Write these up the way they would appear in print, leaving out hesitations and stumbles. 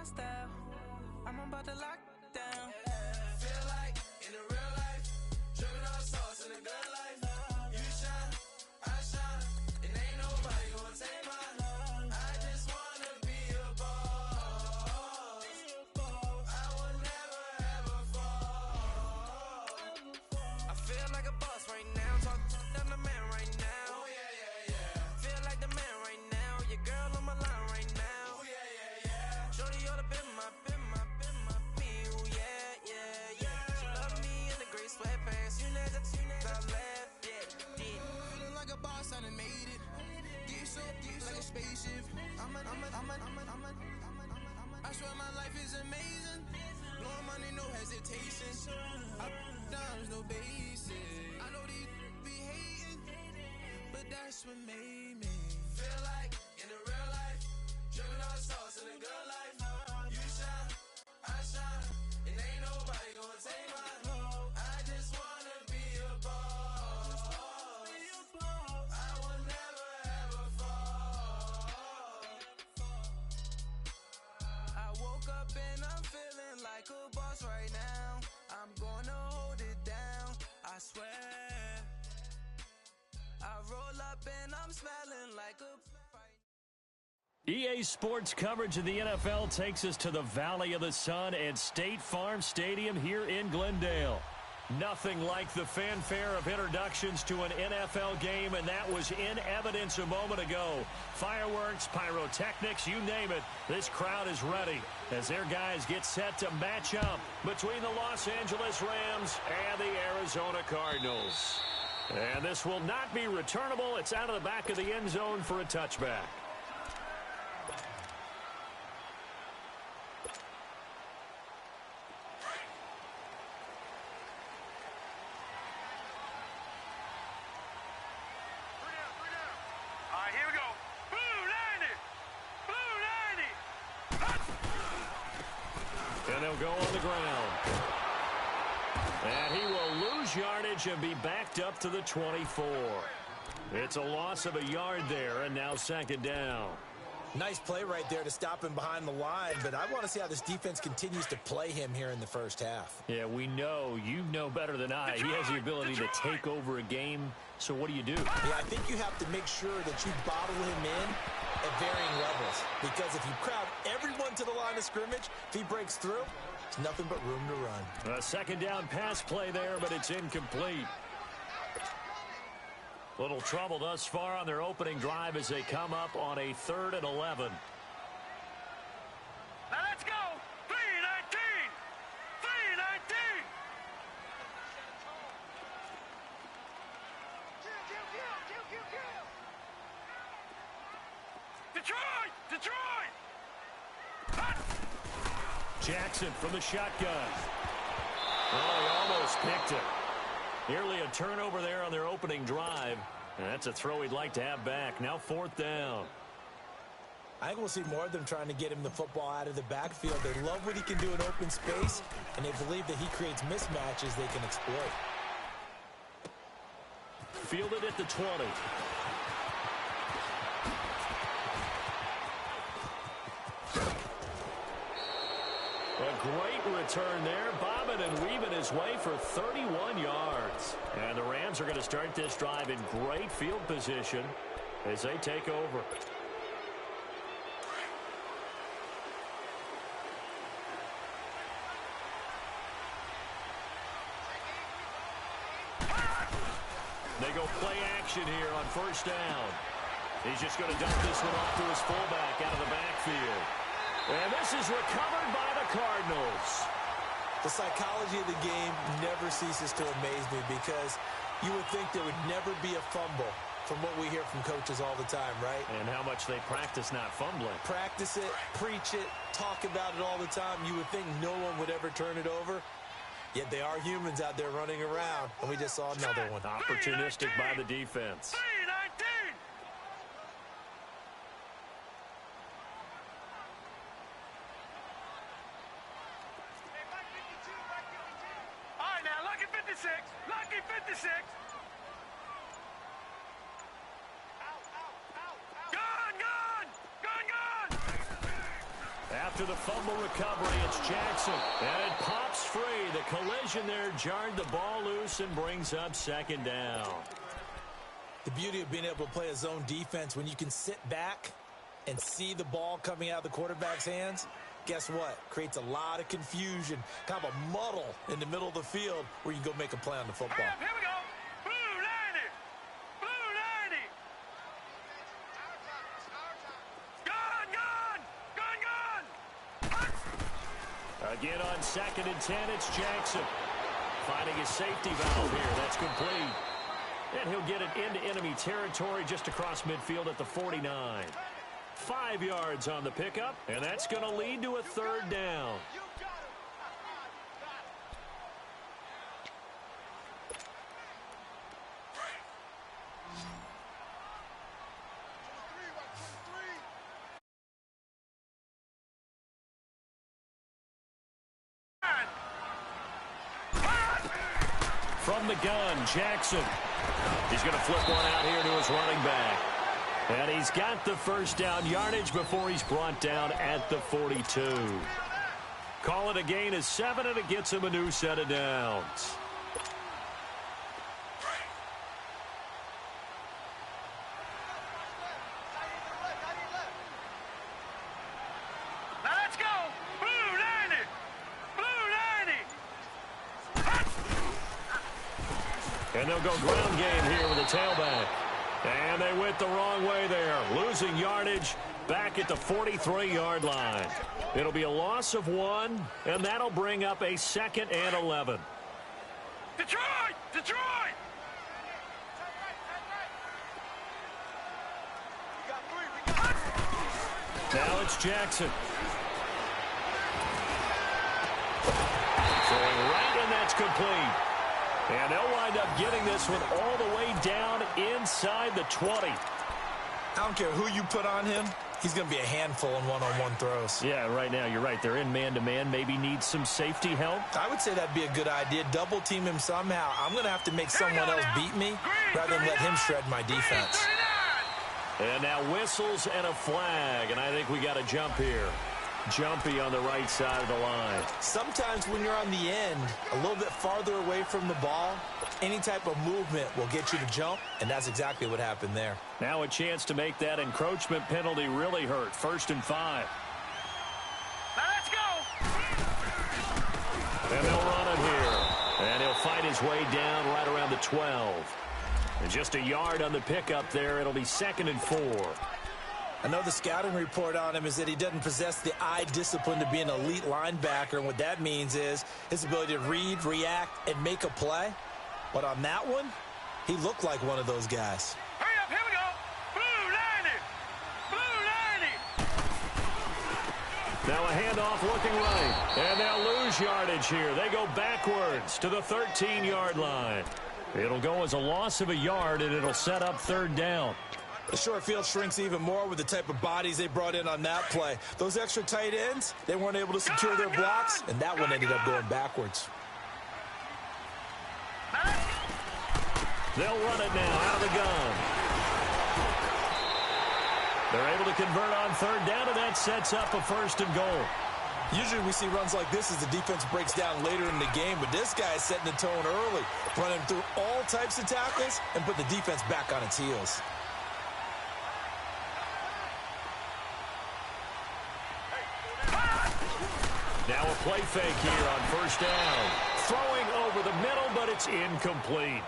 style. I'm about to lock down. Feel like in the real life, dripping on sauce in the good life. You shine, I shine, and ain't nobody gonna take mine. I just wanna be a boss. I will never ever fall. I feel like a boss right now, talking to the man right now. Oh yeah, yeah, yeah. Feel like the man right now, your girl on my line right now. Oh yeah, yeah, yeah. Shorty all up in my me, ooh yeah, yeah, yeah. She love me in the gray sweatpants, you know that I left, yeah. Feeling like a boss, I done made it. Get so like a spaceship. I swear my life is amazing. Blowing money, no hesitation. Up, downs, no basic. I know these be hating, but that's what made me feel like in the real life, dripping on sauce in the good life. You shine, I shine, and ain't nobody gonna take mine. I just wanna be a boss. I will never ever fall. I woke up and I'm feeling like a boss right now. I'm gonna hold it down, I swear. I roll up and I'm smelling like a EA Sports coverage of the NFL takes us to the Valley of the Sun and State Farm Stadium here in Glendale. Nothing like the fanfare of introductions to an NFL game, and that was in evidence a moment ago. Fireworks, pyrotechnics, you name it, this crowd is ready as their guys get set to match up between the Los Angeles Rams and the Arizona Cardinals. And this will not be returnable. It's out of the back of the end zone for a touchback. And they'll go on the ground. And he will lose yardage and be backed up to the 24. It's a loss of a yard there, and now second down. Nice play right there to stop him behind the line, but I want to see how this defense continues to play him here in the first half. Yeah, we know. You know better than I. He has the ability to take over a game, so what do? Yeah, I think you have to make sure that you bottle him in at varying levels, because if you crowd everyone to the line of scrimmage, if he breaks through, there's nothing but room to run. A second down pass play there, but it's incomplete. Little trouble thus far on their opening drive as they come up on a 3rd and 11. Now let's go! 3-19! 3-19! Detroit! Detroit! Jackson from the shotgun. Oh, he almost picked it. Nearly a turnover there on their opening drive. And that's a throw he'd like to have back. Now 4th down. I think we'll see more of them trying to get him the football out of the backfield. They love what he can do in open space, and they believe that he creates mismatches they can exploit. Fielded at the 20. A great return there, bobbing and weaving his way for 31 yards. And the Rams are going to start this drive in great field position as they take over. They go play action here on 1st down. He's just going to dump this one off to his fullback out of the backfield. And this is recovered by the Cardinals. The psychology of the game never ceases to amaze me, because you would think there would never be a fumble from what we hear from coaches all the time, right? And how much they practice not fumbling. Practice it, preach it, talk about it all the time. You would think no one would ever turn it over. Yet they are humans out there running around, and we just saw another one. Opportunistic by the defense. 3-19! All right, now, lucky 56. Lucky 56. After the fumble recovery, it's Jackson. And it pops free. The collision there jarred the ball loose and brings up second down. The beauty of being able to play a zone defense, when you can sit back and see the ball coming out of the quarterback's hands, guess what? Creates a lot of confusion, kind of a muddle in the middle of the field where you can go make a play on the football. Here we go. Blue 90. Blue 90. Gun, gun. Gun, gun. Again on 2nd and 10, it's Jackson. Finding his safety valve here. That's complete. And he'll get it into enemy territory just across midfield at the 49. 5 yards on the pickup, and that's going to lead to a third down. From the gun, Jackson. He's going to flip one out here to his running back. And he's got the first down yardage before he's brought down at the 42. Call it a gain of 7, and it gets him a new set of downs. Now let's go. Blue 90. Blue 90. And they'll go ground game here with a tailback. And they went the wrong way there, losing yardage back at the 43-yard line. It'll be a loss of 1, and that'll bring up a 2nd and 11. Detroit! Detroit! Now it's Jackson. Throwing right, and that's complete. And they'll wind up getting this one all the way down inside the 20. I don't care who you put on him. He's going to be a handful in one-on-one throws. Yeah, right now, you're right. They're in man-to-man. Maybe need some safety help. I would say that'd be a good idea. Double team him somehow. I'm going to have to make someone else beat me rather than let him shred my defense. And now whistles and a flag, and I think we got a jump here. Jumpy on the right side of the line. Sometimes when you're on the end, a little bit farther away from the ball, any type of movement will get you to jump, and that's exactly what happened there. Now a chance to make that encroachment penalty really hurt. 1st and 5. Now let's go. And they'll run it here. And he'll fight his way down right around the 12. And just a yard on the pickup there. It'll be 2nd and 4. I know the scouting report on him is that he doesn't possess the eye discipline to be an elite linebacker, and what that means is his ability to read, react, and make a play. But on that one, he looked like one of those guys. Hurry up, here we go. Blue 90. Blue 90. Now a handoff looking right. And they'll lose yardage here. They go backwards to the 13-yard line. It'll go as a loss of a yard, and it'll set up 3rd down. The short field shrinks even more with the type of bodies they brought in on that play. Those extra tight ends, they weren't able to secure their blocks, and that one ended up going backwards. They'll run it now out of the gun. They're able to convert on 3rd down, and that sets up a 1st and goal. Usually we see runs like this as the defense breaks down later in the game, but this guy is setting the tone early, running through all types of tackles and put the defense back on its heels. Now a play fake here on 1st down. Throwing over the middle, but it's incomplete.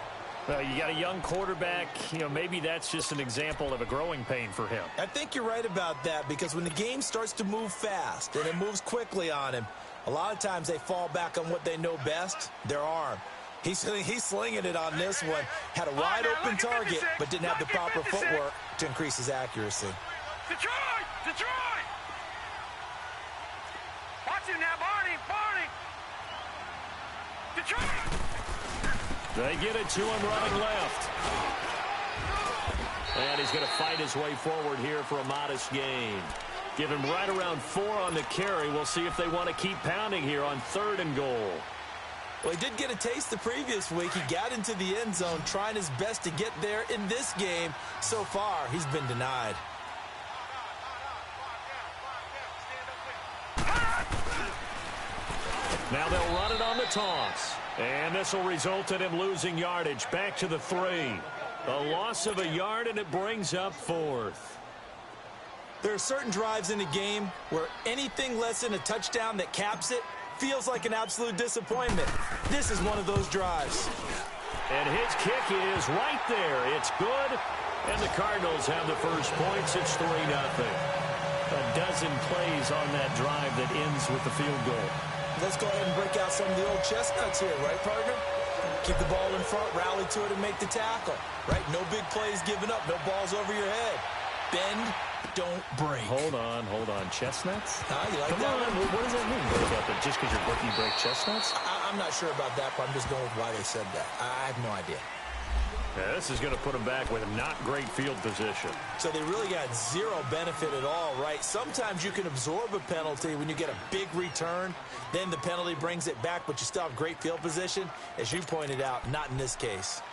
You got a young quarterback. Maybe that's just an example of a growing pain for him. I think you're right about that, because when the game starts to move fast and it moves quickly on him, a lot of times they fall back on what they know best, their arm. He's slinging it on this one. Had a wide-open target, but didn't have the proper footwork to increase his accuracy. Detroit! Detroit! Watch him now, Barney! Barney! Detroit! They get it to him running left. And he's going to fight his way forward here for a modest gain. Give him right around 4 on the carry. We'll see if they want to keep pounding here on 3rd and goal. Well, he did get a taste the previous week. He got into the end zone, trying his best to get there in this game. So far, he's been denied. Now they'll run it on the toss. And this will result in him losing yardage. Back to the 3. A loss of a yard, and it brings up 4th. There are certain drives in a game where anything less than a touchdown that caps it feels like an absolute disappointment. This is one of those drives. And his kick is right there. It's good. And the Cardinals have the first points. It's 3-0. A dozen plays on that drive that ends with the field goal. Let's go ahead and break out some of the old chestnuts here, right, partner? Keep the ball in front, rally to it, and make the tackle, right? No big plays given up, no balls over your head. Bend, don't break. Hold on. Chestnuts? You like Come that on. one? What does that mean? Break up? Just because you're you break chestnuts? I'm not sure about that, but I'm just going with why they said that. I have no idea. Yeah, this is going to put them back with not great field position. So they really got zero benefit at all, right? Sometimes you can absorb a penalty when you get a big return. Then the penalty brings it back, but you still have great field position. As you pointed out, not in this case.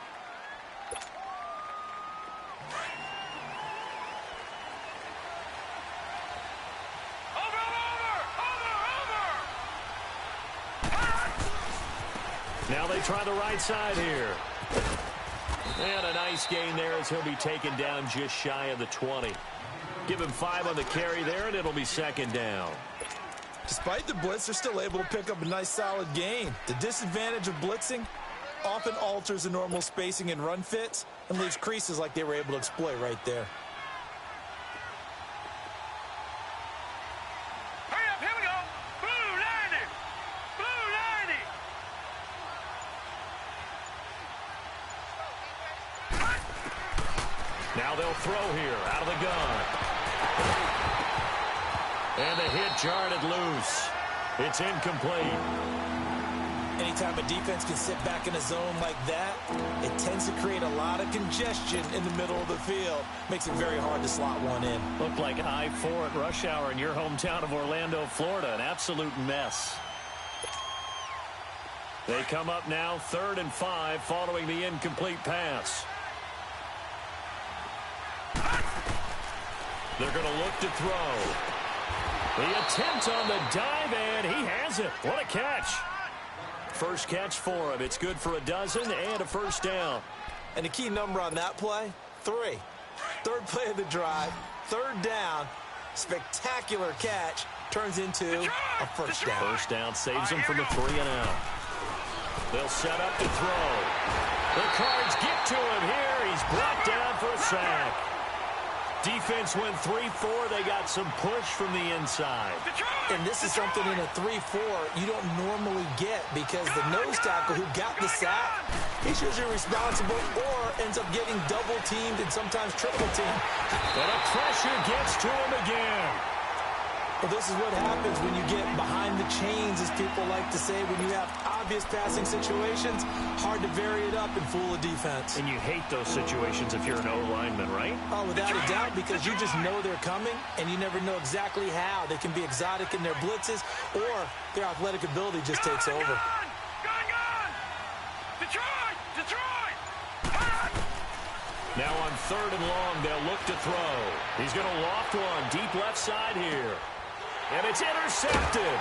Now they try the right side here. And a nice gain there as he'll be taken down just shy of the 20. Give him 5 on the carry there, and it'll be 2nd down. Despite the blitz, they're still able to pick up a nice solid gain. The disadvantage of blitzing often alters the normal spacing and run fits and leaves creases like they were able to exploit right there. Hurry up, here we go. Blue 90. Blue 90. Now they'll throw here out of the gun. And the hit jarred it loose. It's incomplete. Anytime a defense can sit back in a zone like that, it tends to create a lot of congestion in the middle of the field. Makes it very hard to slot one in. Looked like I-4 at rush hour in your hometown of Orlando, Florida. An absolute mess. They come up now 3rd and 5 following the incomplete pass. They're going to look to throw. The attempt on the dive, and he has it. What a catch. First catch for him. It's good for a dozen and a first down. And the key number on that play, 3. 3rd play of the drive, 3rd down, spectacular catch, turns into a first down. First down saves him from the 3 and out. They'll set up to throw. The Cards get to him here. He's brought down for a sack. Defense went 3-4. They got some push from the inside. And this is something in a 3-4 you don't normally get because the nose tackle who got the sack, he's usually responsible or ends up getting double teamed and sometimes triple teamed. But a pressure gets to him again. Well, this is what happens when you get behind the chains, as people like to say. When you have obvious passing situations, hard to vary it up and fool a defense. And you hate those situations if you're an O-lineman, right? Oh, without a doubt, because you just know they're coming, and you never know exactly how. They can be exotic in their blitzes, or their athletic ability just takes over. Gun! Detroit! Detroit! Now on 3rd and long, they'll look to throw. He's going to loft one deep left side here. And it's intercepted.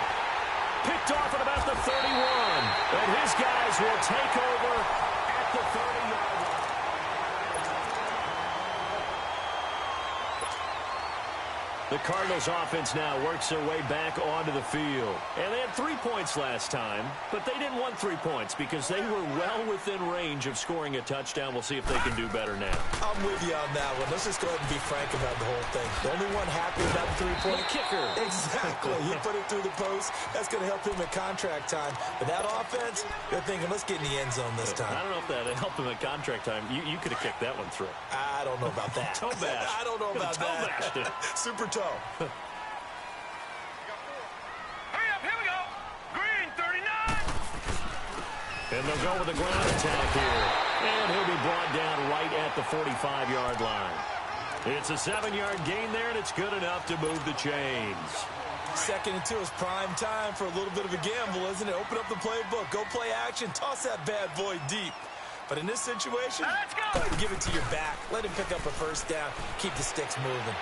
Picked off at about the 31. And his guys will take over at the 30-yard line. The Cardinals offense now works their way back onto the field. And they had 3 points last time, but they didn't want 3 points because they were well within range of scoring a touchdown. We'll see if they can do better now. I'm with you on that one. Let's just go ahead and be frank about the whole thing. The only one happy about the 3-point kicker. Exactly. He put it through the post. That's going to help him at contract time. But that offense, they're thinking, let's get in the end zone this time. I don't know if that helped him at contract time. You could have kicked that one through. I don't know about that. Toe bash. I don't know about Toe that. bashed it. Super toe. Hurry up, here we go. Green 39. And they'll go with a ground attack here. And he'll be brought down right at the 45-yard line. It's a 7-yard gain there, and it's good enough to move the chains. 2nd and 2 is prime time for a little bit of a gamble, isn't it? Open up the playbook. Go play action. Toss that bad boy deep. But in this situation, Let's go. go ahead and give it to your back. Let him pick up a first down. Keep the sticks moving.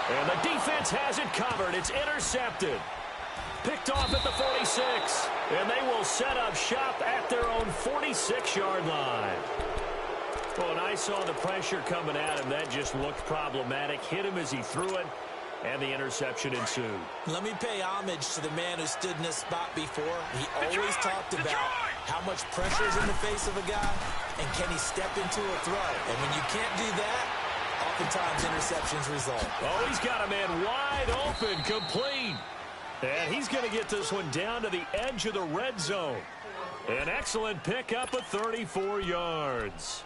And the defense has it covered. It's intercepted. Picked off at the 46. And they will set up shop at their own 46-yard line. Well, and I saw the pressure coming at him. That just looked problematic. Hit him as he threw it, and the interception ensued. Let me pay homage to the man who stood in this spot before. He always talked about how much pressure is in the face of a guy, and can he step into a throw. And when you can't do that, oftentimes interceptions result. Oh, he's got a man wide open, complete. And he's going to get this one down to the edge of the red zone. An excellent pickup of 34 yards.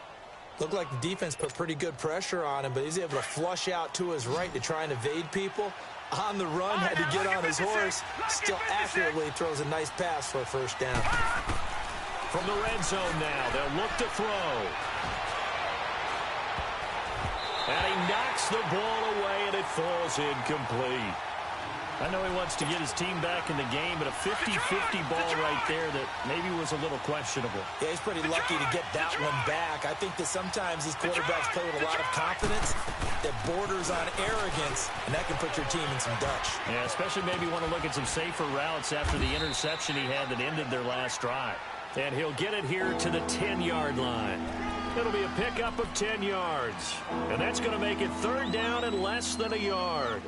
Looked like the defense put pretty good pressure on him, but he's able to flush out to his right to try and evade people. On the run, had to get on his horse. Still accurately throws a nice pass for a first down. From the red zone now, they'll look to throw. And he knocks the ball away, and it falls incomplete. I know he wants to get his team back in the game, but a 50-50 ball right there that maybe was a little questionable. Yeah, he's pretty lucky to get that one back. I think that sometimes these quarterbacks play with a lot of confidence that borders on arrogance, and that can put your team in some Dutch. Yeah, especially maybe want to look at some safer routes after the interception he had that ended their last drive. And he'll get it here to the 10-yard line. It'll be a pickup of 10 yards. And that's going to make it third down and less than a yard.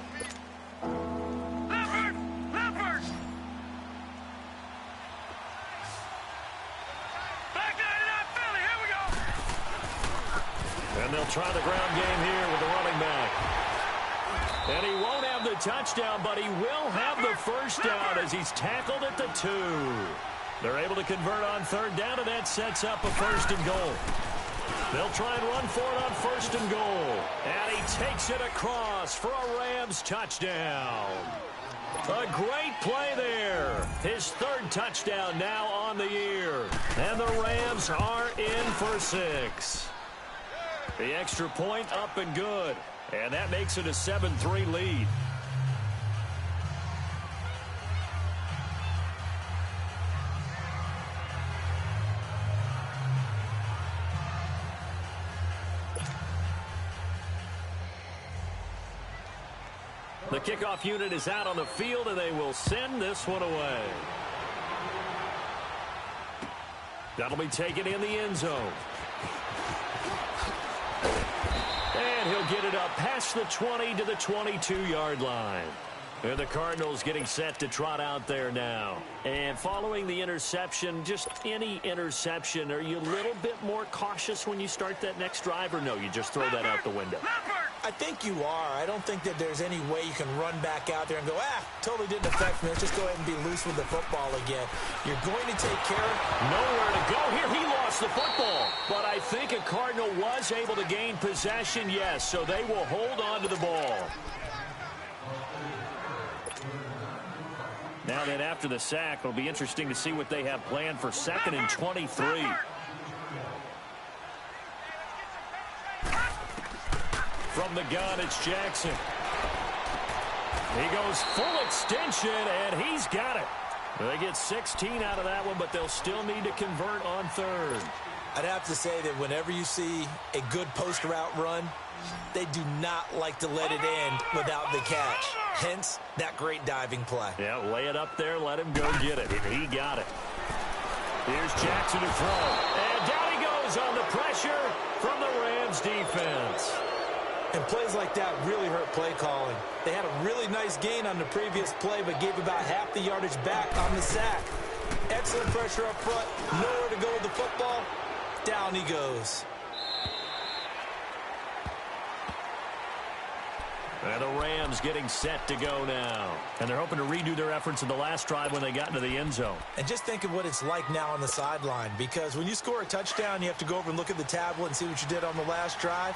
And they'll try the ground game here with the running back. And he won't have the touchdown, but he will have the first down as he's tackled at the 2. They're able to convert on third down, and that sets up a first and goal. They'll try and run for it on first and goal. And he takes it across for a Rams touchdown. A great play there. His third touchdown now on the year. And the Rams are in for 6. The extra point up and good. And that makes it a 7-3 lead. The kickoff unit is out on the field, and they will send this one away. That'll be taken in the end zone. And he'll get it up past the 20 to the 22-yard line. And the Cardinals getting set to trot out there now. And following the interception, just any interception, are you a little bit more cautious when you start that next drive, or no, you just throw that out the window? I think you are. I don't think that there's any way you can run back out there and go, totally didn't affect me. Let's just go ahead and be loose with the football again. You're going to take care of nowhere to go here. He lost the football. But I think a Cardinal was able to gain possession, yes, so they will hold on to the ball. Now then, after the sack, it'll be interesting to see what they have planned for 2nd and 23. From the gun, it's Jackson. He goes full extension, and he's got it. They get 16 out of that one, but they'll still need to convert on third. I'd have to say that whenever you see a good post route run, they do not like to let it end without the catch. Hence, that great diving play. Yeah, lay it up there, let him go get it, and he got it. Here's Jackson to throw. And down he goes on the pressure from the Rams defense. And plays like that really hurt play calling. They had a really nice gain on the previous play, but gave about half the yardage back on the sack. Excellent pressure up front. Nowhere to go with the football. Down he goes. And the Rams getting set to go now. And they're hoping to redo their efforts in the last drive when they got into the end zone. And just think of what it's like now on the sideline, because when you score a touchdown, you have to go over and look at the tablet and see what you did on the last drive.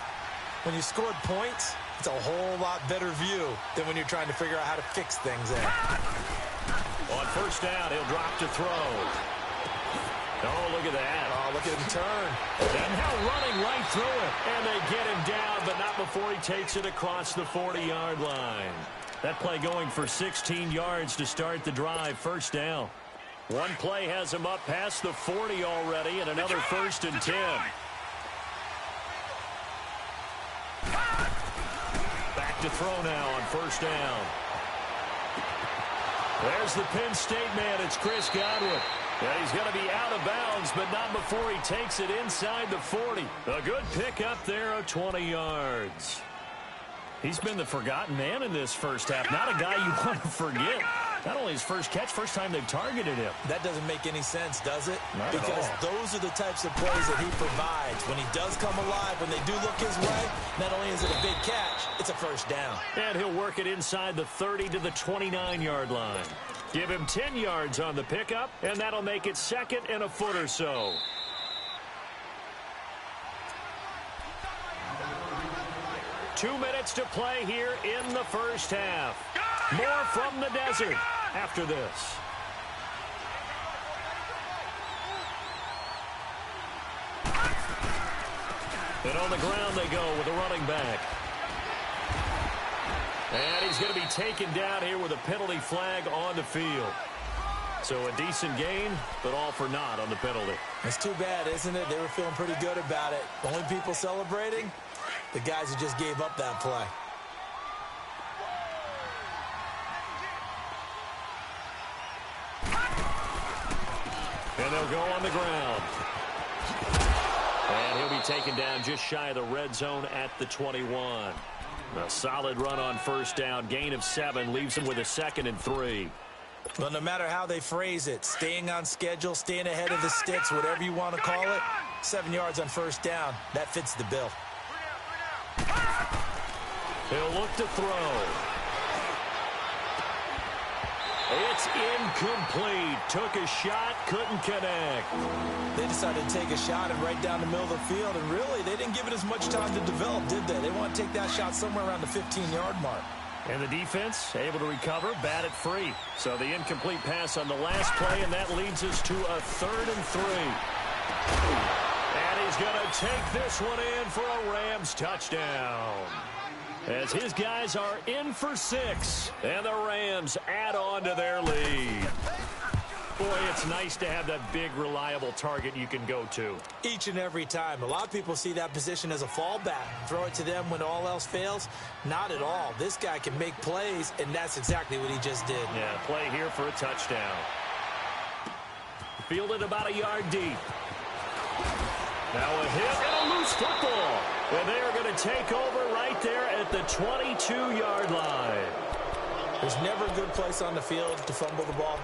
When you scored points, it's a whole lot better view than when you're trying to figure out how to fix things there. On first down, he'll drop to throw. Oh, look at that. Oh, look at him turn. And now running right through it. And they get him down, but not before he takes it across the 40-yard line. That play going for 16 yards to start the drive. First down. One play has him up past the 40 already, and another 1st and 10. Back to throw now on first down. There's the Penn State man. It's Chris Godwin. And he's going to be out of bounds, but not before he takes it inside the 40. A good pickup there of 20 yards. He's been the forgotten man in this first half. Not a guy you want to forget. Not only his first catch, first time they've targeted him. That doesn't make any sense, does it? Not because at all. Those are the types of plays that he provides. When he does come alive, when they do look his way, not only is it a big catch, it's a first down. And he'll work it inside the 30 to the 29-yard line. Give him 10 yards on the pickup, and that'll make it second and a foot or so. Two minutes to play here in the first half. More from the desert after this. And on the ground they go with a running back. And he's going to be taken down here with a penalty flag on the field. So a decent gain, but all for naught on the penalty. It's too bad, isn't it? They were feeling pretty good about it. The only people celebrating, the guys who just gave up that play. And they'll go on the ground. And he'll be taken down just shy of the red zone at the 21. A solid run on first down. Gain of 7 leaves him with a 2nd and 3. Well, no matter how they phrase it, staying on schedule, staying ahead of the sticks, whatever you want to call it, 7 yards on first down, that fits the bill. He'll look to throw. It's incomplete. Took a shot, couldn't connect. They decided to take a shot and right down the middle of the field, and really, they didn't give it as much time to develop, did they? They want to take that shot somewhere around the 15-yard mark. And the defense able to recover, bat it free. So the incomplete pass on the last play, and that leads us to a 3rd and 3. And he's going to take this one in for a Rams touchdown. As his guys are in for 6, and the Rams add on to their lead. Boy, it's nice to have that big, reliable target you can go to. Each and every time. A lot of people see that position as a fallback. Throw it to them when all else fails. Not at all. This guy can make plays, and that's exactly what he just did. Yeah, play here for a touchdown. Fielded about a yard deep. Now a hit and a loose football. And they are going to take over right there at the 22-yard line. There's never a good place on the field to fumble the ball.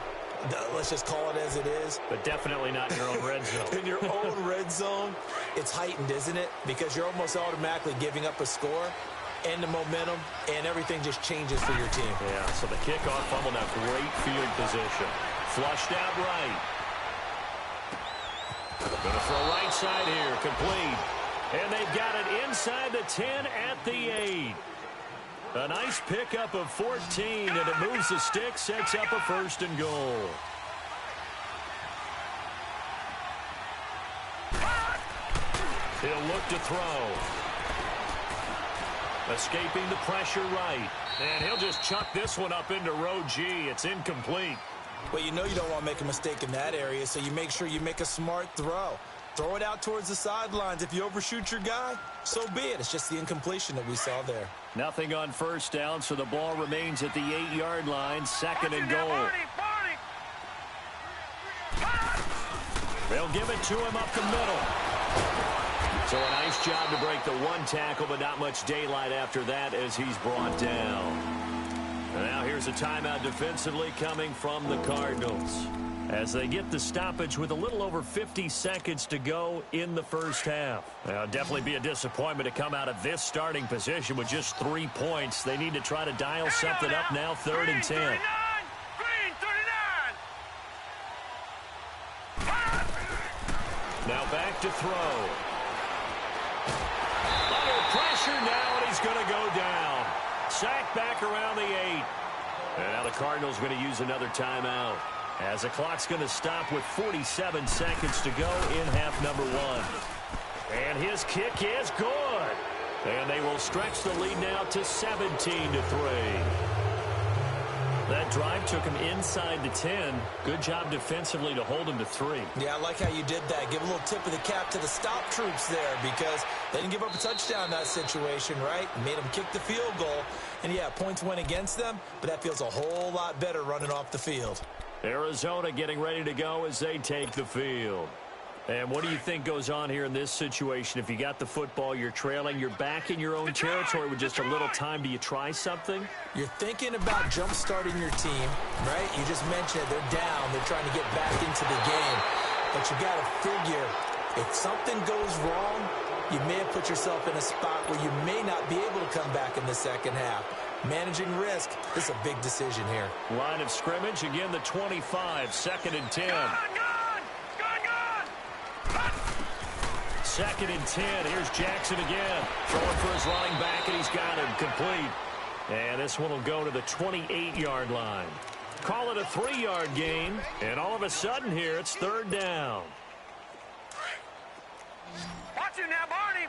Let's just call it as it is. But definitely not in your own red zone. In your own red zone, it's heightened, isn't it? Because you're almost automatically giving up a score and the momentum, and everything just changes for your team. Yeah, so the kickoff fumble, now great field position. Flushed out right. Going to throw right side here, complete. And they've got it inside the 10 at the 8. A nice pickup of 14, and it moves the stick, sets up a 1st and goal. He'll look to throw. Escaping the pressure right. And he'll just chuck this one up into row G. It's incomplete. Well, you know you don't want to make a mistake in that area, so you make sure you make a smart throw. Throw it out towards the sidelines. If you overshoot your guy, so be it. It's just the incompletion that we saw there. Nothing on first down, so the ball remains at the 8-yard line, 2nd and goal. They'll give it to him up the middle. So a nice job to break the 1 tackle, but not much daylight after that as he's brought down. And now here's a timeout defensively coming from the Cardinals, as they get the stoppage with a little over 50 seconds to go in the first half. Now, definitely be a disappointment to come out of this starting position with just 3 points. They need to try to dial something up now, 3rd and 10. Green 39. Now back to throw. Under pressure now, and he's going to go down. Sacked back around the 8. And now the Cardinals going to use another timeout, as the clock's going to stop with 47 seconds to go in half number 1. And his kick is good. And they will stretch the lead now to 17-3. That drive took him inside the 10. Good job defensively to hold him to 3. Yeah, I like how you did that. Give a little tip of the cap to the stop troops there because they didn't give up a touchdown in that situation, right? Made them kick the field goal. And, yeah, points went against them, but that feels a whole lot better running off the field. Arizona getting ready to go as they take the field. And what do you think goes on here in this situation? If you got the football, you're trailing, you're back in your own territory with just a little time. Do you try something? You're thinking about jump-starting your team, right? You just mentioned it. They're down. They're trying to get back into the game. But you got to figure, if something goes wrong, you may have put yourself in a spot where you may not be able to come back in the second half. Managing risk, this is a big decision here. Line of scrimmage, again the 25, 2nd and 10. Second and 10. Here's Jackson again. Throwing for his running back, and he's got him complete. And this one will go to the 28-yard line. Call it a 3-yard gain, and all of a sudden here, it's 3rd down. Watch it now, Barney!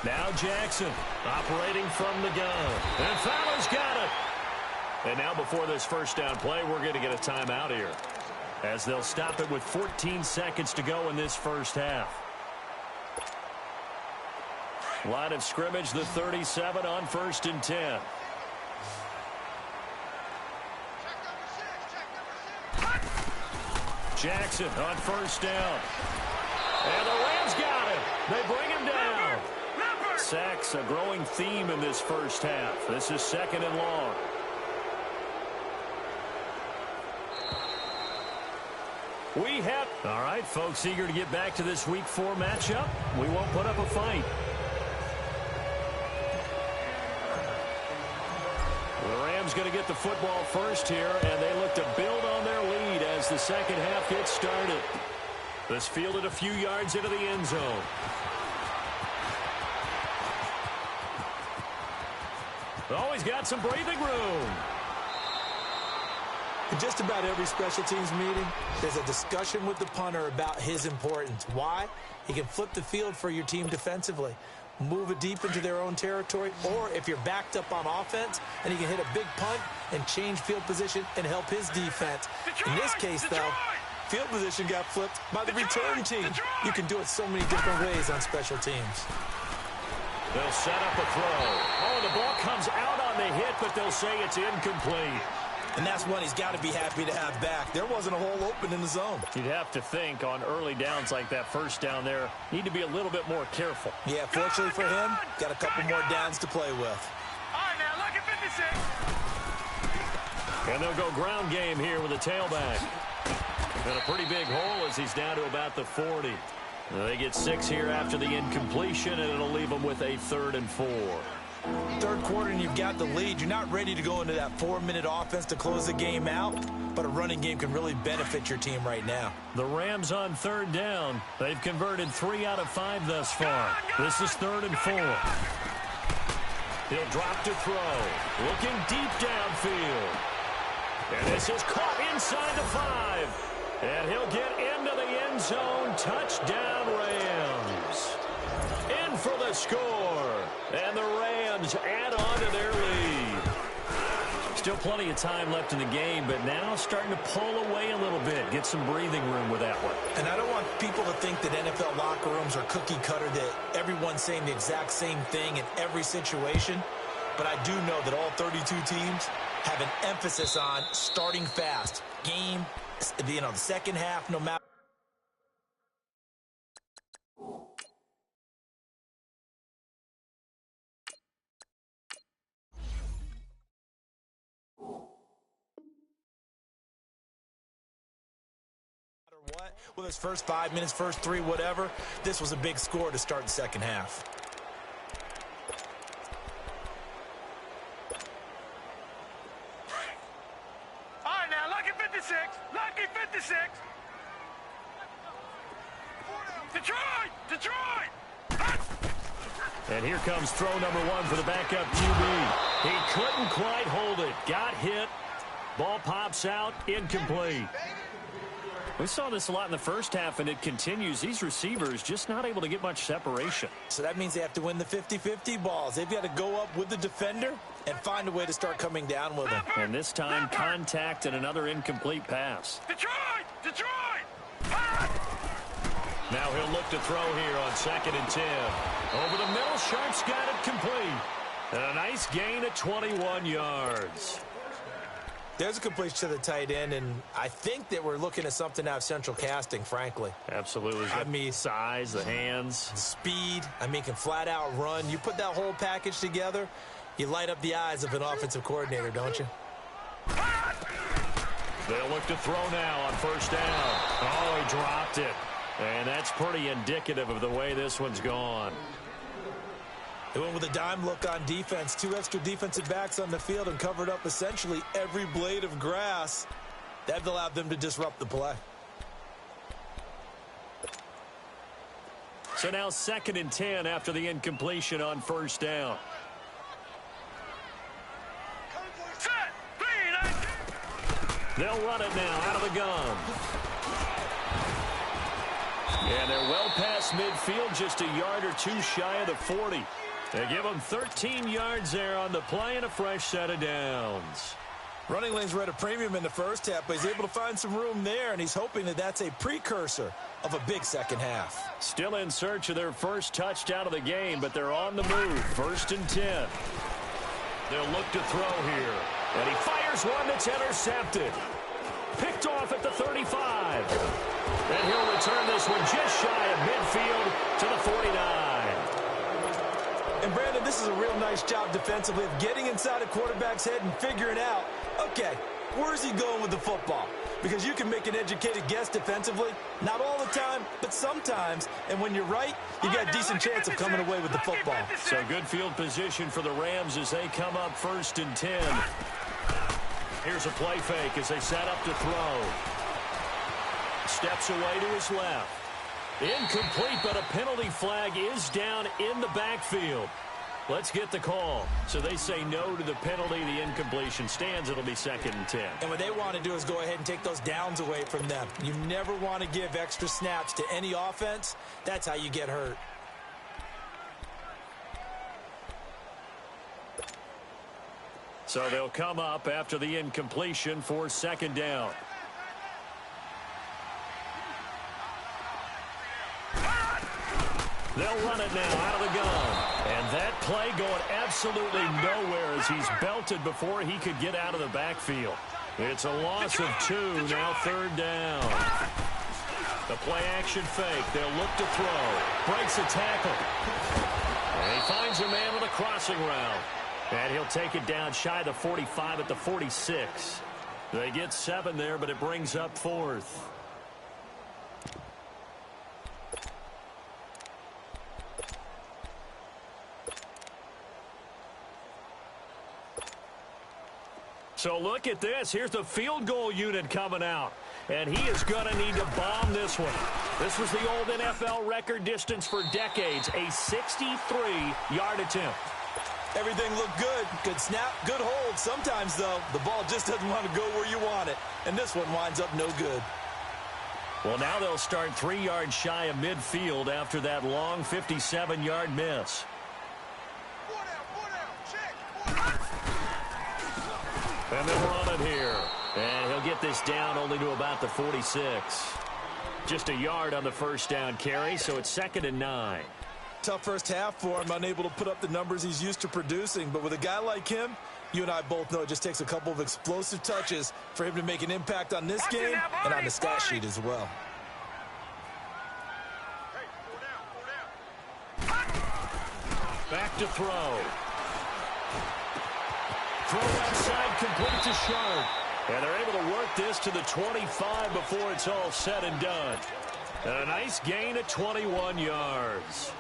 Now Jackson operating from the gun. And Fowler's got it. And now before this first down play, we're going to get a timeout here, as they'll stop it with 14 seconds to go in this first half. Line of scrimmage, the 37 on 1st and 10. Jackson on 1st down. And the Rams got it. They bring him down. Sacks, a growing theme in this first half. This is 2nd and long. All right, folks, eager to get back to this Week 4 matchup. We won't put up a fight. The Rams going to get the football first here, and they look to build on their lead as the second half gets started. This fielded a few yards into the end zone. Always got some breathing room. In just about every special teams meeting, there's a discussion with the punter about his importance. Why? He can flip the field for your team defensively, move it deep into their own territory, or if you're backed up on offense, and he can hit a big punt and change field position and help his defense. In this case, though, field position got flipped by the return team. You can do it so many different ways on special teams. They'll set up a throw. Oh, the ball comes out on the hit, but they'll say it's incomplete. And that's one he's got to be happy to have back. There wasn't a hole open in the zone. You'd have to think on early downs like that first down there, need to be a little bit more careful. Yeah, fortunately for him, got a couple more downs to play with. All right, now look at 56. And they'll go ground game here with a tailback. And a pretty big hole as he's down to about the 40. They get 6 here after the incompletion, and it'll leave them with a 3rd and 4. Third quarter and you've got the lead. You're not ready to go into that 4-minute offense to close the game out, but a running game can really benefit your team right now. The Rams on 3rd down. They've converted 3 out of 5 thus far. This is 3rd and 4. He'll drop to throw. Looking deep downfield. And this is caught inside the 5. And he'll get into the end zone. Touchdown, Rams. In for the score. And the Rams add on to their lead. Still plenty of time left in the game, but now starting to pull away a little bit. Get some breathing room with that one. And I don't want people to think that NFL locker rooms are cookie cutter, that everyone's saying the exact same thing in every situation. But I do know that all 32 teams have an emphasis on starting fast. Game, the second half, no matter. What? Well, his first 5 minutes, first 3, whatever, this was a big score to start the second half. All right, now, lucky 56. Lucky 56. Detroit! Detroit! And here comes throw number 1 for the backup QB. He couldn't quite hold it. Got hit. Ball pops out. Incomplete. We saw this a lot in the first half, and it continues. These receivers just not able to get much separation. So that means they have to win the 50-50 balls. They've got to go up with the defender and find a way to start coming down with him. And this time, contact and another incomplete pass. Detroit! Detroit! Now he'll look to throw here on 2nd and 10. Over the middle, Sharp's got it complete. And a nice gain at 21 yards. There's a completion to the tight end, and I think that we're looking at something out of Central Casting, frankly. Absolutely. I mean, size, the hands. the speed, can flat out run. You put that whole package together, you light up the eyes of an offensive coordinator, don't you? They'll look to throw now on 1st down. Oh, he dropped it. And that's pretty indicative of the way this one's gone. They went with a dime look on defense. 2 extra defensive backs on the field and covered up essentially every blade of grass. That allowed them to disrupt the play. So now 2nd and 10 after the incompletion on 1st down. Set! 3, 9. They'll run it now out of the gun. And they're well past midfield, just a yard or two shy of the 40. They give him 13 yards there on the play and a fresh set of downs. Running lanes were at a premium in the first half, but he's able to find some room there, and he's hoping that that's a precursor of a big second half. Still in search of their first touchdown of the game, but they're on the move. 1st and 10. They'll look to throw here. And he fires one that's intercepted. Picked off at the 35. And he'll return this one just shy of midfield to the 49. And, Brandon, this is a real nice job defensively of getting inside a quarterback's head and figuring out, okay, where's he going with the football? Because you can make an educated guess defensively, not all the time, but sometimes. And when you're right, you got a decent chance of coming away with the football. So good field position for the Rams as they come up 1st and 10. Here's a play fake as they set up to throw. Steps away to his left. Incomplete, but a penalty flag is down in the backfield. Let's get the call. So they say no to the penalty. The incompletion stands. It'll be 2nd and 10. And what they want to do is go ahead and take those downs away from them. You never want to give extra snaps to any offense. That's how you get hurt. So they'll come up after the incompletion for 2nd down. They'll run it now out of the gun. And that play going absolutely nowhere as he's belted before he could get out of the backfield. It's a loss of 2, now 3rd down. The play action fake. They'll look to throw. Breaks a tackle. And he finds a man with a crossing route. And he'll take it down shy of the 45 at the 46. They get 7 there, but it brings up 4th. So look at this. Here's the field goal unit coming out. And he is going to need to bomb this one. This was the old NFL record distance for decades, a 63-yard attempt. Everything looked good. Good snap, good hold. Sometimes, though, the ball just doesn't want to go where you want it. And this one winds up no good. Well, now they'll start 3 yards shy of midfield after that long 57-yard miss. And they'll run it here. And he'll get this down only to about the 46. Just a yard on the 1st down carry, so it's 2nd and 9. Tough first half for him, unable to put up the numbers he's used to producing. But with a guy like him, you and I both know it just takes a couple of explosive touches for him to make an impact on this game and on the stat sheet as well. Back to throw. Throw outside, complete to Sharp. And they're able to work this to the 25 before it's all said and done. And a nice gain of 21 yards.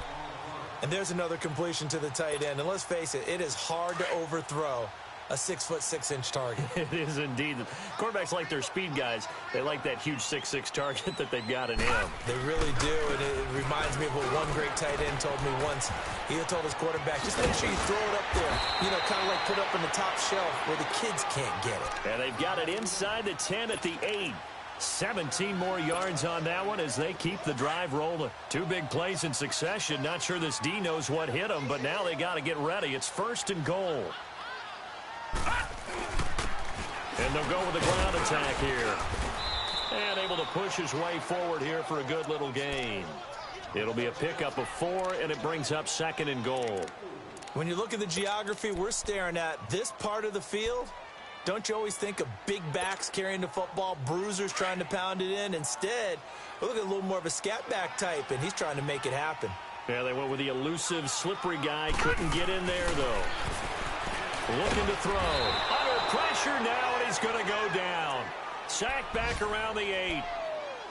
And there's another completion to the tight end. And let's face it, it is hard to overthrow a 6'6" target. It is indeed. Quarterbacks like their speed guys. They like that huge 6'6" target that they've got in him. They really do, and it reminds me of what one great tight end told me once. He had told his quarterback, just make sure you throw it up there. You know, kind of like put up in the top shelf where the kids can't get it. And they've got it inside the 10 at the 8. 17 more yards on that one as they keep the drive rolling. 2 big plays in succession. Not sure this D knows what hit them, but now they got to get ready. It's 1st and goal. And they'll go with the ground attack here. And able to push his way forward here for a good little gain. It'll be a pickup of 4, and it brings up 2nd and goal. When you look at the geography we're staring at, this part of the field, don't you always think of big backs carrying the football, bruisers trying to pound it in? Instead, look at a little more of a scat back type, and he's trying to make it happen. Yeah, they went with the elusive, slippery guy. Couldn't get in there, though. Looking to throw. Under pressure now, and he's going to go down. Sack back around the 8.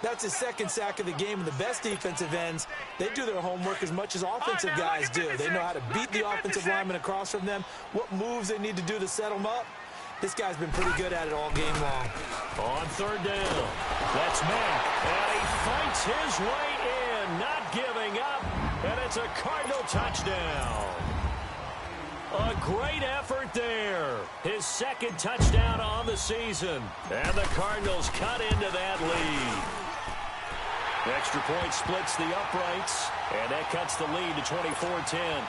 That's his 2nd sack of the game, and the best defensive ends, they do their homework as much as offensive guys do. They know how to beat the offensive lineman across from them, what moves they need to do to set them up. This guy's been pretty good at it all game long. On 3rd down, that's Mack, and he fights his way in, not giving up, and it's a Cardinal touchdown. A great effort there. His 2nd touchdown on the season, and the Cardinals cut into that lead. Extra point splits the uprights, and that cuts the lead to 24-10.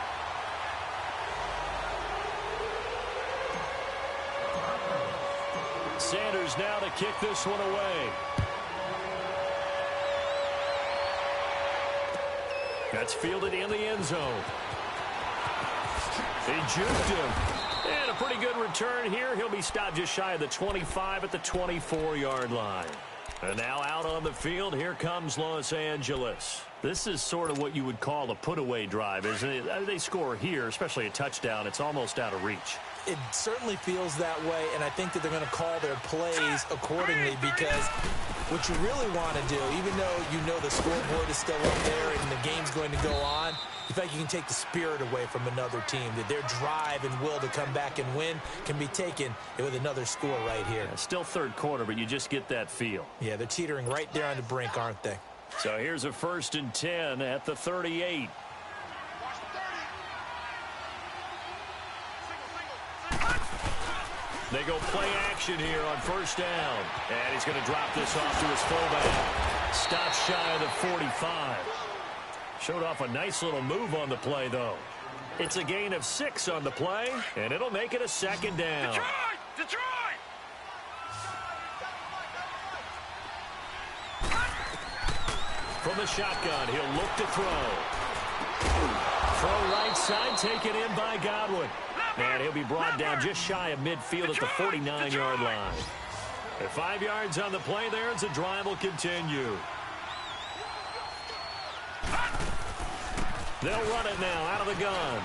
Sanders now to kick this one away. That's fielded in the end zone. They juked him. And a pretty good return here. He'll be stopped just shy of the 25 at the 24-yard line. And now out on the field, here comes Los Angeles. This is sort of what you would call a put-away drive, isn't it? They score here, especially a touchdown. It's almost out of reach. It certainly feels that way, and I think that they're going to call their plays accordingly, because what you really want to do, even though you know the scoreboard is still up there and the game's going to go on, you feel like you can take the spirit away from another team, that their drive and will to come back and win can be taken with another score right here. Yeah, still 3rd quarter, but you just get that feel. Yeah, they're teetering right there on the brink, aren't they? So here's a 1st and 10 at the 38. They go play action here on 1st down. And he's going to drop this off to his fullback. Stops shy of the 45. Showed off a nice little move on the play, though. It's a gain of 6 on the play, and it'll make it a 2nd down. Detroit! From the shotgun, he'll look to throw. Throw right side, taken in by Godwin. And he'll be brought down just shy of midfield at the 49-yard line. And 5 yards on the play there as the drive will continue. They'll run it now out of the gun.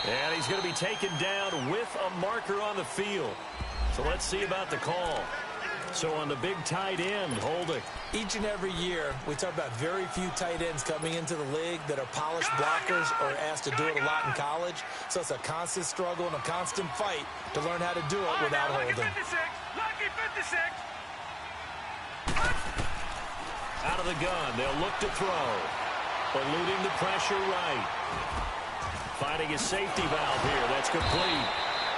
And he's going to be taken down with a marker on the field. So let's see about the call. So on the big tight end, holding. Each and every year, we talk about very few tight ends coming into the league that are polished blockers or asked to do it a lot in college. So it's a constant struggle and a constant fight to learn how to do it without holding. Lucky 56. Out of the gun, they'll look to throw. Eluding the pressure right. Finding a safety valve here. That's complete.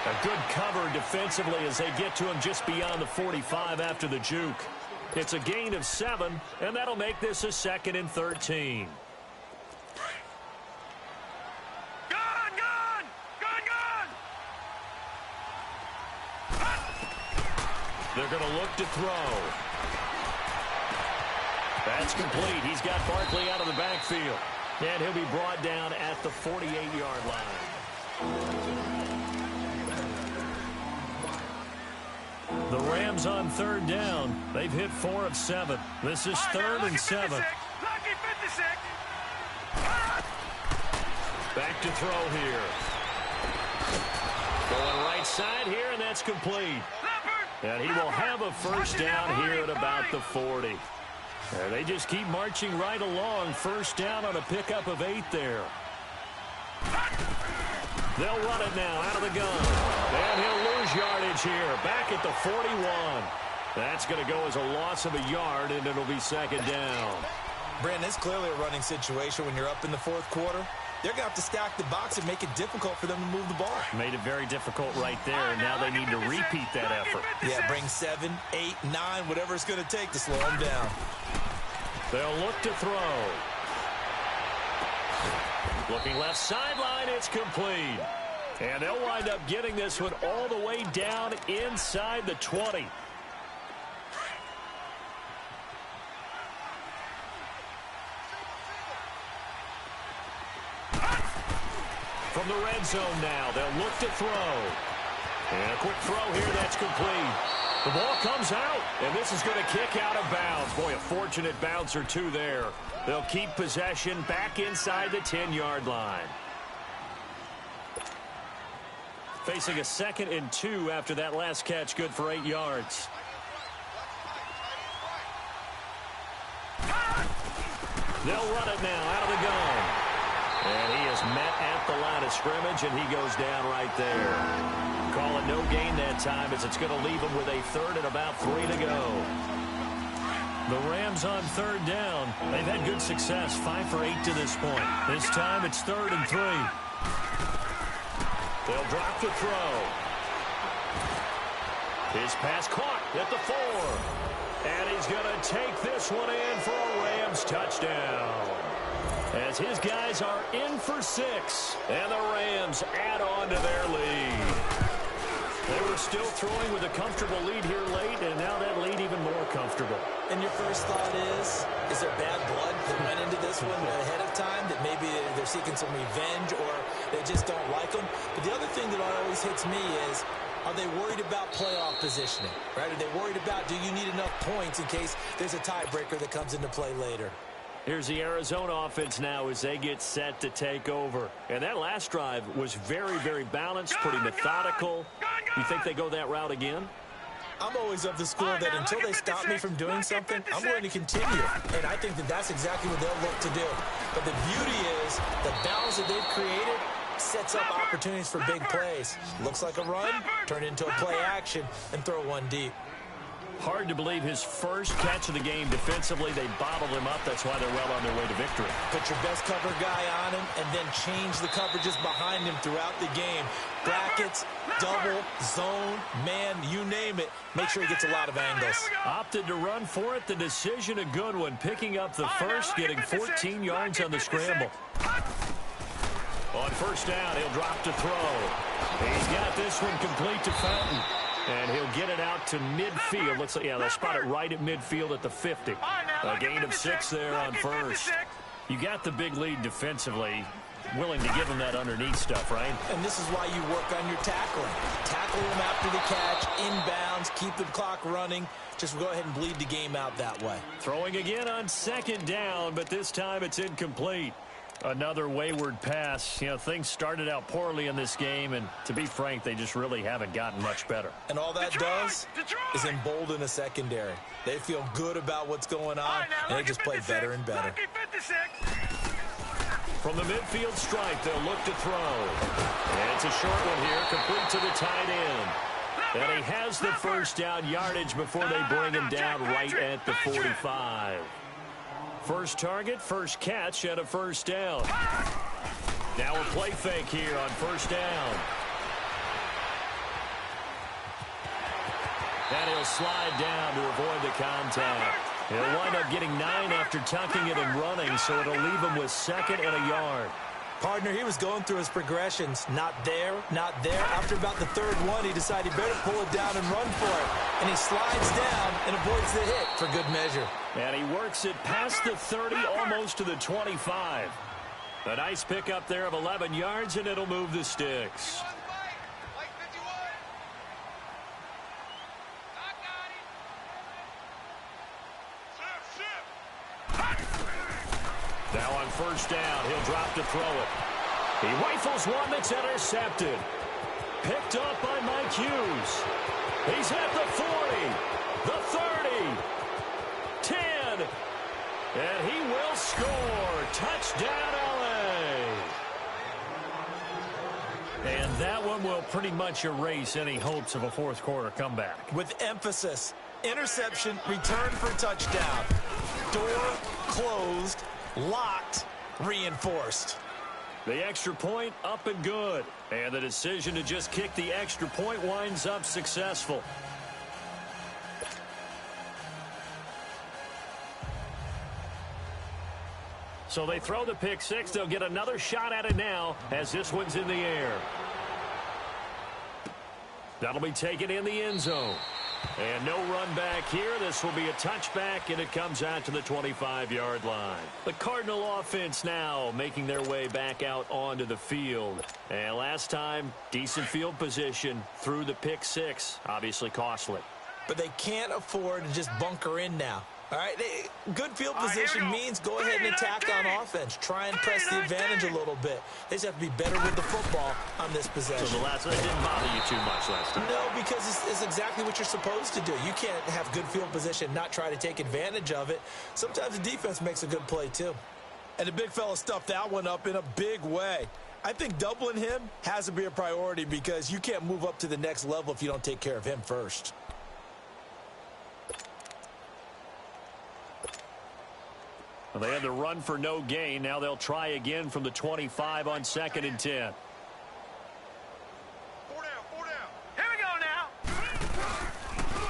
A good cover defensively as they get to him just beyond the 45 after the juke. It's a gain of 7, and that'll make this a 2nd and 13. Gun! They're going to look to throw. That's complete. He's got Barkley out of the backfield. And he'll be brought down at the 48-yard line. The Rams on 3rd down. They've hit 4 of 7. This is 3rd and 7. Lucky 56. Back to throw here. Going right side here, and that's complete. And he will have a 1st down here at about the 40. And they just keep marching right along. 1st down on a pickup of 8 there. They'll run it now out of the gun. And he'll lose yardage here. Back at the 41. That's going to go as a loss of a yard, and it'll be 2nd down. Brandon, it's clearly a running situation when you're up in the 4th quarter. they're going to have to stack the box and make it difficult for them to move the ball. Made it very difficult right there. Now they need to repeat that effort. Yeah, bring 7, 8, 9, whatever it's going to take to slow them down. They'll look to throw. Looking left sideline, it's complete. And they'll wind up getting this one all the way down inside the 20. From the red zone now, they'll look to throw. And a quick throw here, that's complete. The ball comes out, and this is going to kick out of bounds. Boy, a fortunate bounce or two there. They'll keep possession back inside the 10-yard line. Facing a 2nd and 2 after that last catch, good for 8 yards. They'll run it now out of the gun. And he is met at the line of scrimmage, and he goes down right there. Call it no gain that time as it's going to leave him with a 3rd and about 3 to go. The Rams on 3rd down. They've had good success, 5 for 8 to this point. This time it's 3rd and 3. They'll drop the throw. His pass caught at the 4. And he's going to take this one in for a Rams touchdown. As his guys are in for 6. And the Rams add on to their lead. They were still throwing with a comfortable lead here late, and now that lead even more comfortable. And your first thought is there bad blood that went into this one ahead of time, that maybe they're seeking some revenge or they just don't like them? But the other thing that always hits me is, are they worried about playoff positioning, right? Are they worried about, do you need enough points in case there's a tiebreaker that comes into play later? Here's the Arizona offense now as they get set to take over. And that last drive was very, very balanced, pretty methodical. You think they go that route again? I'm always of the school that until they stop me from doing something, I'm going to continue. And I think that that's exactly what they'll look to do. But the beauty is the balance that they've created sets up opportunities for big plays. Looks like a run, turn into a play action, and throw one deep. Hard to believe his first catch of the game defensively. They bottled him up. That's why they're well on their way to victory. Put your best cover guy on him and then change the coverages behind him throughout the game. Brackets, double, zone, man, you name it. Make sure he gets a lot of angles. Opted to run for it. The decision a good one. Picking up the first, getting 14 yards on the scramble. On first down, he'll drop to throw. He's got this one complete to Fountain. And he'll get it out to midfield. Looks like, yeah, they'll spot it right at midfield at the 50. A gain of 6 there on first. You got the big lead defensively. Willing to give him that underneath stuff, right? And this is why you work on your tackling. Tackle him after the catch, inbounds, keep the clock running. Just go ahead and bleed the game out that way. Throwing again on 2nd down, but this time it's incomplete. Another wayward pass. You know, things started out poorly in this game, and to be frank, they just really haven't gotten much better. And all that does is embolden a secondary. They feel good about what's going on, and they just play better and better. From the midfield stripe, they'll look to throw. And it's a short one here, complete to the tight end. And he has the first down yardage before they bring him down right at the 45. First target, first catch, and a first down. Now a play fake here on first down. And he'll slide down to avoid the contact. He'll wind up getting 9 after tucking it and running, so it'll leave him with 2nd and a yard. Partner, he was going through his progressions. Not there, not there. After about the 3rd one, he decided he better pull it down and run for it. And he slides down and avoids the hit for good measure. And he works it past the 30, almost to the 25. A nice pickup there of 11 yards, and it'll move the sticks. Now on first down, he'll drop to throw it. He rifles one that's intercepted. Picked up by Mike Hughes. He's at the 40, the 30, 10, and he will score. Touchdown, LA. And that one will pretty much erase any hopes of a fourth quarter comeback. With emphasis, interception, return for touchdown. Door closed, locked, reinforced. The extra point up and good. And the decision to just kick the extra point winds up successful. So they throw the pick six. They'll get another shot at it now as this one's in the air. That'll be taken in the end zone. And no run back here. This will be a touchback, and it comes out to the 25-yard line. The Cardinal offense now making their way back out onto the field. And last time, decent field position through the pick six. Obviously costly. But they can't afford to just bunker in now. All right, good field position means go ahead and attack on offense. Try and press the advantage a little bit. They just have to be better with the football on this possession. So the last one didn't bother you too much last time? No, because it's exactly what you're supposed to do. You can't have good field position, not try to take advantage of it. Sometimes the defense makes a good play, too. And the big fella stuffed that one up in a big way. I think doubling him has to be a priority because you can't move up to the next level if you don't take care of him first. Well, they had the run for no gain. Now they'll try again from the 25 on 2nd and 10. 4 down. Here we go now.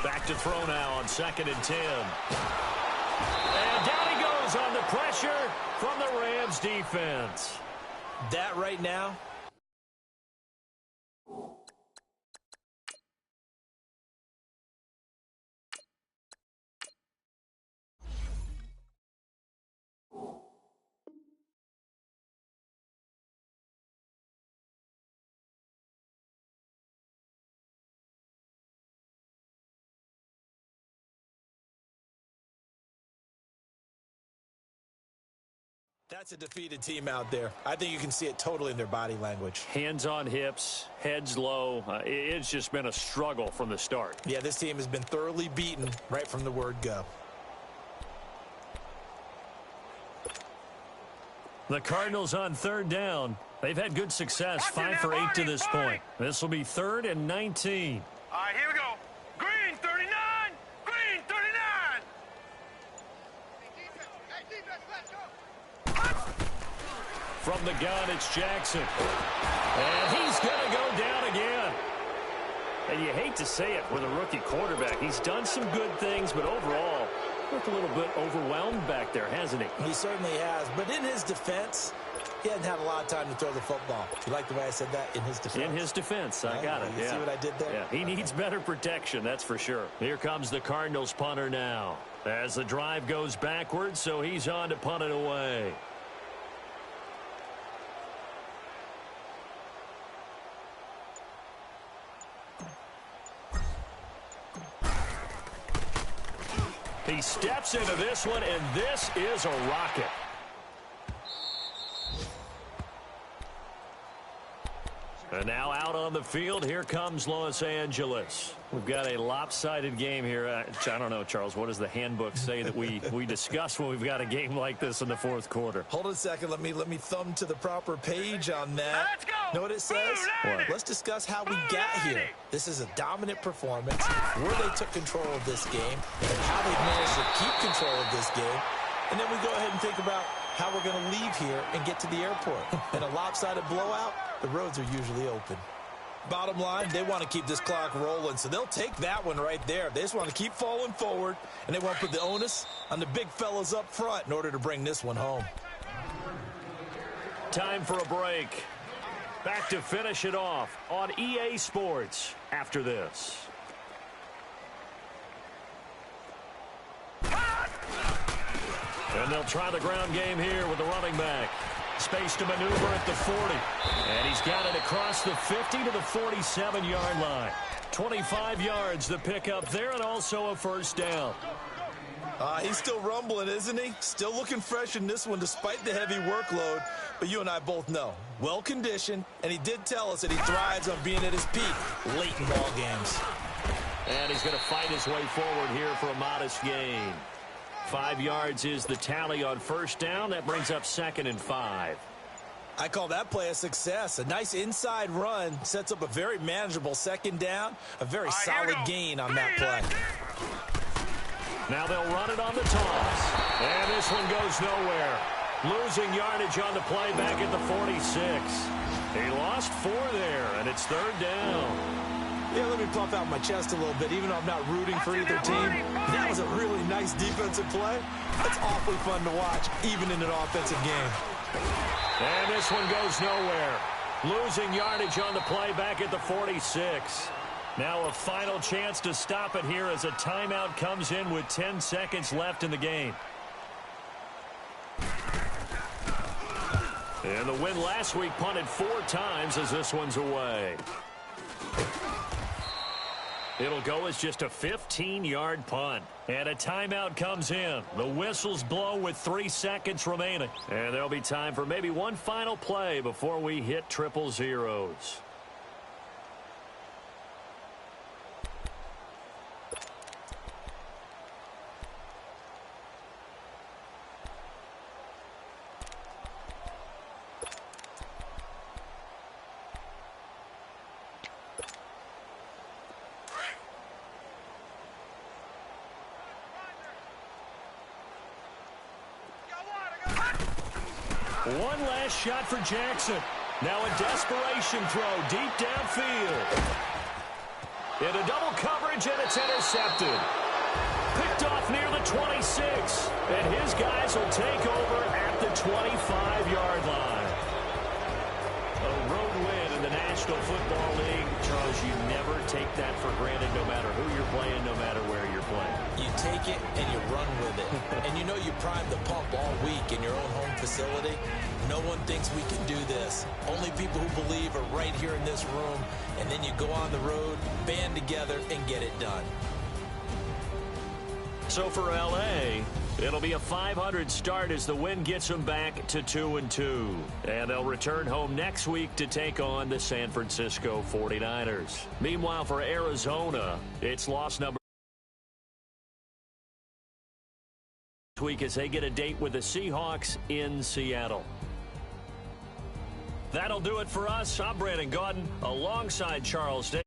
Back to throw now on 2nd and 10. And down he goes on the pressure from the Rams defense. That right now. That's a defeated team out there. I think you can see it totally in their body language. Hands on hips, heads low. It's just been a struggle from the start. Yeah, this team has been thoroughly beaten right from the word go. The Cardinals on 3rd down. They've had good success, 5 for 8 to this point. This will be 3rd and 19. All right, here we go. Green 39. Green 39. From the gun, it's Jackson. And he's going to go down again. And you hate to say it with a rookie quarterback. He's done some good things, but overall, looked a little bit overwhelmed back there, hasn't he? He certainly has. But in his defense, he hasn't had a lot of time to throw the football. You like the way I said that? In his defense? In his defense. I got it. You see what I did there? Yeah, he needs better protection, that's for sure. Here comes the Cardinals punter now. As the drive goes backwards, so he's on to punt it away. He steps into this one, and this is a rocket. And now out on the field, here comes Los Angeles. We've got a lopsided game here. I don't know, Charles, what does the handbook say that we discuss when we've got a game like this in the 4th quarter? Hold on a second. Let me thumb to the proper page on that. Let's go. Know what it says? What? Let's discuss how we got here. This is a dominant performance, where they took control of this game, and how they managed to keep control of this game. And then we go ahead and think about how we're going to leave here and get to the airport. In a lopsided blowout, the roads are usually open. Bottom line, they want to keep this clock rolling, so they'll take that one right there. They just want to keep falling forward, and they want to put the onus on the big fellas up front in order to bring this one home. Time for a break. Back to finish it off on EA Sports after this. And they'll try the ground game here with the running back. Space to maneuver at the 40. And he's got it across the 50 to the 47-yard line. 25 yards the pickup there, and also a first down. He's still rumbling, isn't he? Still looking fresh in this one despite the heavy workload. But you and I both know, well-conditioned, and he did tell us that he thrives on being at his peak late in ball games. And he's going to fight his way forward here for a modest gain. 5 yards is the tally on first down. That brings up 2nd and 5. I call that play a success. A nice inside run sets up a very manageable second down. A very solid gain on that play. Now they'll run it on the toss. And this one goes nowhere. Losing yardage on the play back at the 46. He lost 4 there, and it's 3rd down. Yeah, let me puff out my chest a little bit, even though I'm not rooting for either team. That was a really nice defensive play. That's awfully fun to watch, even in an offensive game. And this one goes nowhere. Losing yardage on the play back at the 46. Now a final chance to stop it here as a timeout comes in with 10 seconds left in the game. And the win last week punted 4 times as this one's away. It'll go as just a 15-yard punt. And a timeout comes in. The whistles blow with 3 seconds remaining. And there'll be time for maybe one final play before we hit 000. One last shot for Jackson. Now a desperation throw deep downfield. In a double coverage, and it's intercepted. Picked off near the 26. And his guys will take over at the 25-yard line. A road win in the National Football League. Charles, you never take that for granted no matter who you're playing, no matter where you're playing. You take it and you run with it. And you know you primed the pump all week in your own home facility. No one thinks we can do this. Only people who believe are right here in this room. And then you go on the road, band together, and get it done. So for L.A., it'll be a 500 start as the win gets them back to 2-2. And they'll return home next week to take on the San Francisco 49ers. Meanwhile, for Arizona, it's loss number this week as they get a date with the Seahawks in Seattle. That'll do it for us. I'm Brandon Gaudin alongside Charles Day.